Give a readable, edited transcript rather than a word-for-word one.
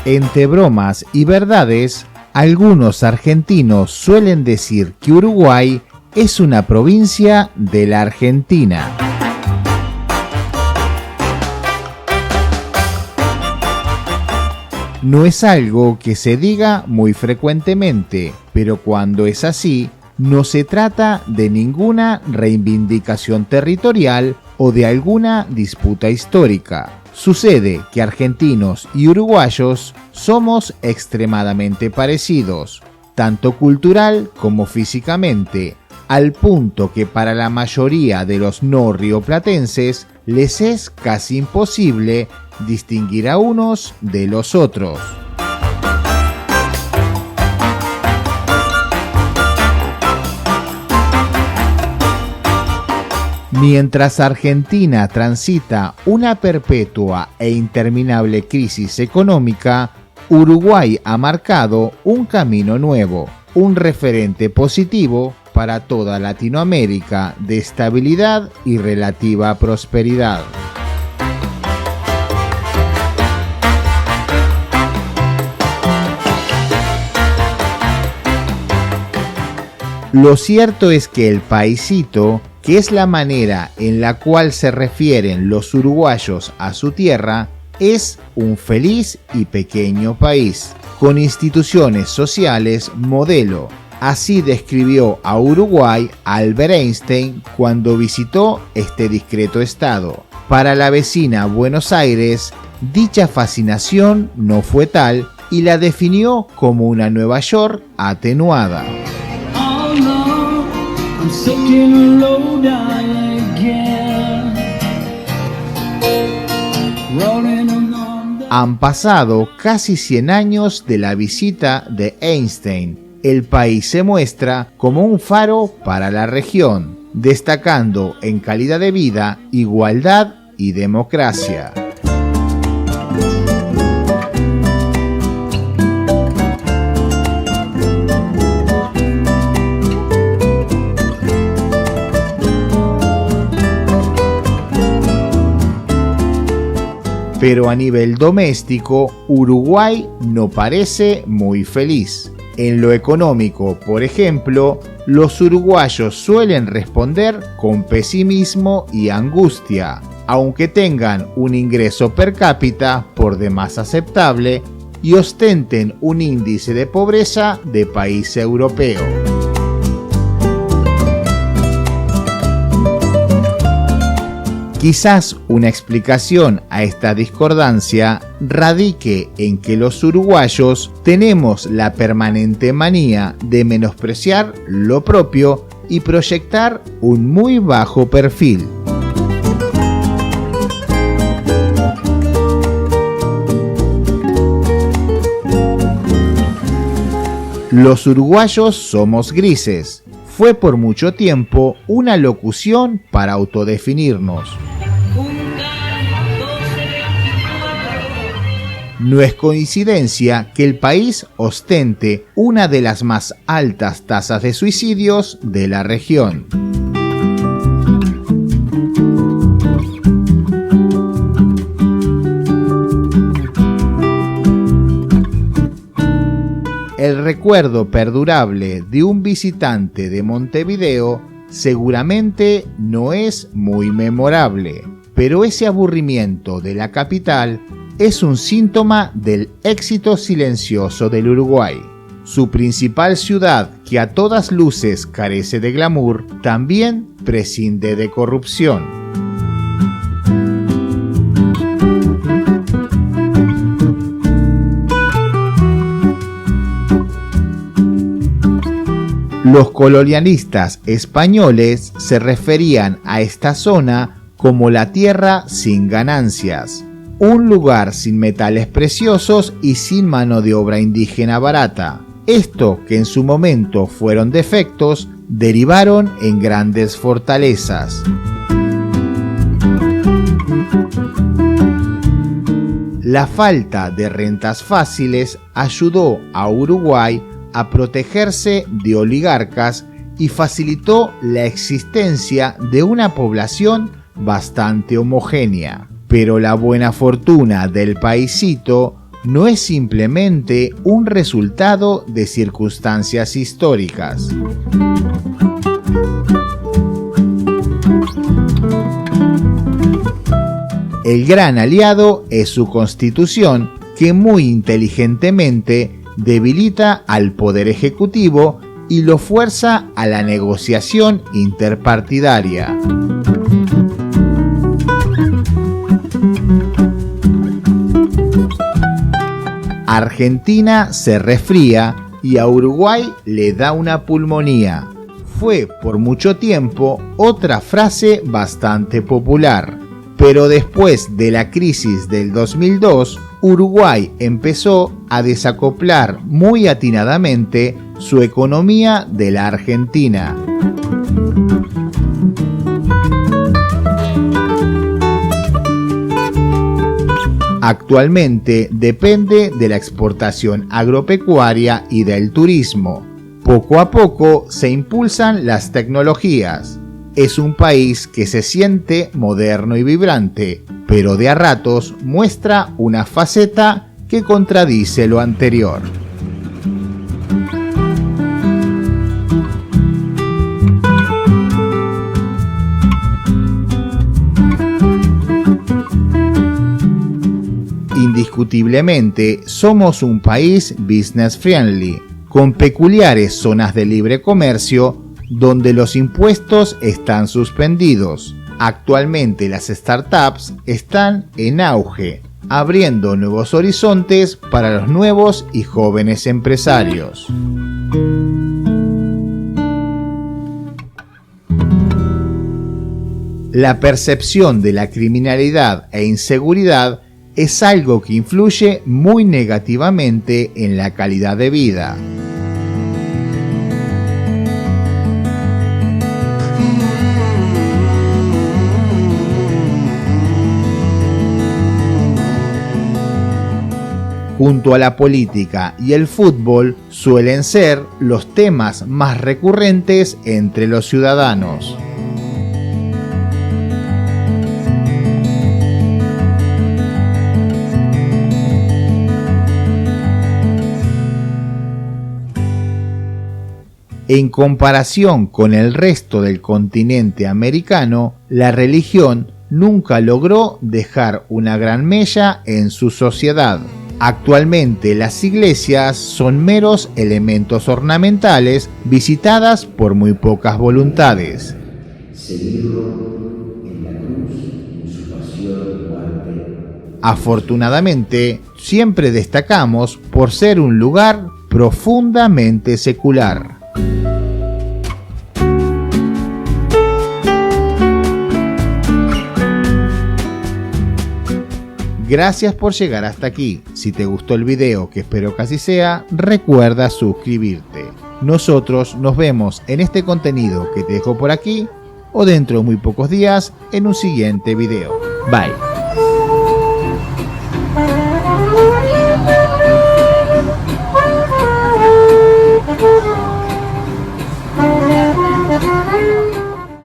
Entre bromas y verdades, algunos argentinos suelen decir que Uruguay es una provincia de la Argentina. No es algo que se diga muy frecuentemente, pero cuando es así, no se trata de ninguna reivindicación territorial o de alguna disputa histórica. Sucede que argentinos y uruguayos somos extremadamente parecidos, tanto cultural como físicamente, al punto que para la mayoría de los no rioplatenses les es casi imposible distinguir a unos de los otros. Mientras Argentina transita una perpetua e interminable crisis económica, Uruguay ha marcado un camino nuevo, un referente positivo para toda Latinoamérica de estabilidad y relativa prosperidad. Lo cierto es que el paisito, que es la manera en la cual se refieren los uruguayos a su tierra, es un feliz y pequeño país, con instituciones sociales modelo. Así describió a Uruguay Albert Einstein cuando visitó este discreto estado. Para la vecina Buenos Aires, dicha fascinación no fue tal y la definió como una Nueva York atenuada. Han pasado casi 100 años de la visita de Einstein. El país se muestra como un faro para la región, destacando en calidad de vida, igualdad y democracia. Pero a nivel doméstico, Uruguay no parece muy feliz. En lo económico, por ejemplo, los uruguayos suelen responder con pesimismo y angustia, aunque tengan un ingreso per cápita por demás aceptable y ostenten un índice de pobreza de país europeo. Quizás una explicación a esta discordancia radique en que los uruguayos tenemos la permanente manía de menospreciar lo propio y proyectar un muy bajo perfil. Los uruguayos somos grises. Fue por mucho tiempo una locución para autodefinirnos. No es coincidencia que el país ostente una de las más altas tasas de suicidios de la región. El recuerdo perdurable de un visitante de Montevideo seguramente no es muy memorable, pero ese aburrimiento de la capital es un síntoma del éxito silencioso del Uruguay. Su principal ciudad, que a todas luces carece de glamour, también prescinde de corrupción. Los colonialistas españoles se referían a esta zona como la tierra sin ganancias, un lugar sin metales preciosos y sin mano de obra indígena barata. Esto, que en su momento fueron defectos, derivaron en grandes fortalezas. La falta de rentas fáciles ayudó a Uruguay a protegerse de oligarcas y facilitó la existencia de una población bastante homogénea. Pero la buena fortuna del paisito no es simplemente un resultado de circunstancias históricas. El gran aliado es su constitución, que muy inteligentemente debilita al poder ejecutivo y lo fuerza a la negociación interpartidaria. Argentina se resfría y a Uruguay le da una pulmonía. Fue por mucho tiempo otra frase bastante popular. Pero después de la crisis del 2002, Uruguay empezó a desacoplar muy atinadamente su economía de la Argentina. Actualmente depende de la exportación agropecuaria y del turismo. Poco a poco se impulsan las tecnologías. Es un país que se siente moderno y vibrante, pero de a ratos muestra una faceta que contradice lo anterior. Indiscutiblemente, somos un país business friendly, con peculiares zonas de libre comercio donde los impuestos están suspendidos. Actualmente las startups están en auge, abriendo nuevos horizontes para los nuevos y jóvenes empresarios. La percepción de la criminalidad e inseguridad es algo que influye muy negativamente en la calidad de vida. Junto a la política y el fútbol suelen ser los temas más recurrentes entre los ciudadanos. En comparación con el resto del continente americano, la religión nunca logró dejar una gran mella en su sociedad. Actualmente las iglesias son meros elementos ornamentales visitadas por muy pocas voluntades. Seguirlo en la cruz, en su pasión y muerte. Afortunadamente, siempre destacamos por ser un lugar profundamente secular. Gracias por llegar hasta aquí. Si te gustó el video, que espero que así sea, recuerda suscribirte. Nosotros nos vemos en este contenido que te dejo por aquí o dentro de muy pocos días en un siguiente video. Bye.